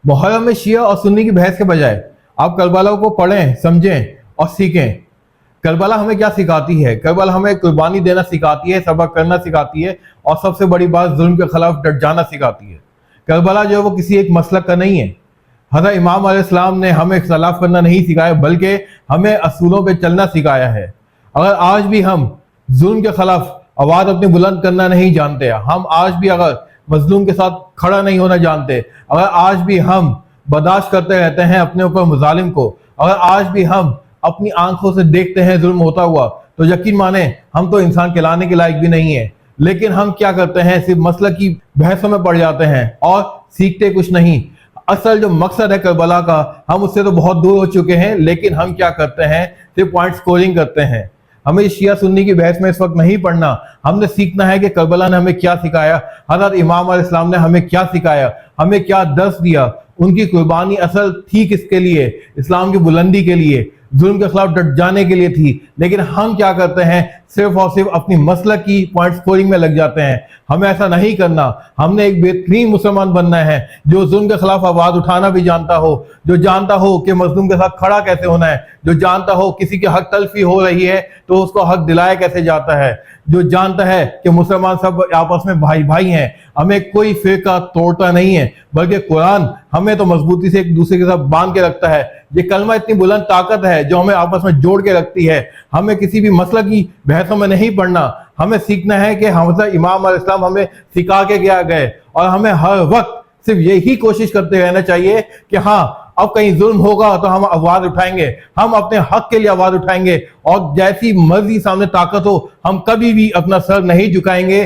मुहर्रम में शिया और सुन्नी की बहस के बजाय आप करबला को पढ़ें, समझें और सीखें। करबला हमें क्या सिखाती है? करबला हमें कुर्बानी देना सिखाती है, सब्र करना सिखाती है और सबसे बड़ी बात जुल्म के खिलाफ डट जाना सिखाती है। करबला जो है वो किसी एक मसलक का नहीं है। हज़रत इमाम अलैहिस्सलाम ने हमें इख्तिलाफ करना नहीं सिखाया, बल्कि हमें असूलों पे चलना सिखाया है। अगर आज भी हम जुल्म के खिलाफ आवाज़ अपनी बुलंद करना नहीं जानते, हम आज भी अगर मजलूम के साथ खड़ा नहीं होना जानते, अगर आज भी हम बर्दाश्त करते रहते हैं अपने ऊपर मुजालिम को, अगर आज भी हम अपनी आंखों से देखते हैं जुल्म होता हुआ, तो यकीन माने हम तो इंसान कहलाने के लायक भी नहीं है। लेकिन हम क्या करते हैं, सिर्फ मसला की बहसों में पड़ जाते हैं और सीखते कुछ नहीं। असल जो मकसद है करबला का, हम उससे तो बहुत दूर हो चुके हैं, लेकिन हम क्या करते हैं, सिर्फ पॉइंट स्कोरिंग करते हैं। हमें शिया सुन्नी की बहस में इस वक्त नहीं पढ़ना, हमने सीखना है कि करबला ने हमें क्या सिखाया, हज़रत इमाम अलैहिस्सलाम ने हमें क्या सिखाया, हमें क्या दर्स दिया। उनकी कुर्बानी असल थी किसके लिए? इस्लाम की बुलंदी के लिए, जुल्म के खिलाफ डट जाने के लिए थी। लेकिन हम क्या करते हैं, सिर्फ और सिर्फ अपनी मसलक की पॉइंट स्कोरिंग में लग जाते हैं। हमें ऐसा नहीं करना। हमने एक बेहतरीन मुसलमान बनना है जो जुल्म के खिलाफ आवाज उठाना भी जानता हो, जो जानता हो कि मजलूम के साथ खड़ा कैसे होना है, जो जानता हो किसी की हक तलफी हो रही है तो उसको हक दिलाया कैसे जाता है, जो जानता है कि मुसलमान सब आपस में भाई भाई हैं, हमें कोई फिरका तोड़ता नहीं है, बल्कि कुरान हमें तो मजबूती से एक दूसरे के साथ बांध के रखता है। ये कलमा इतनी बुलंद ताकत है जो हमें आपस में जोड़ के रखती है। हमें किसी भी मसला की बहसों में नहीं पड़ना। हमें सीखना है कि हज़रत इमाम अलैहिस्सलाम हमें सिखा के क्या गए, और हमें हर वक्त सिर्फ यही कोशिश करते रहना चाहिए कि हाँ, अब कहीं जुल्म होगा तो हम आवाज उठाएंगे, हम अपने हक के लिए आवाज उठाएंगे, और जैसी मर्जी सामने ताकत हो हम कभी भी अपना सर नहीं झुकाएंगे।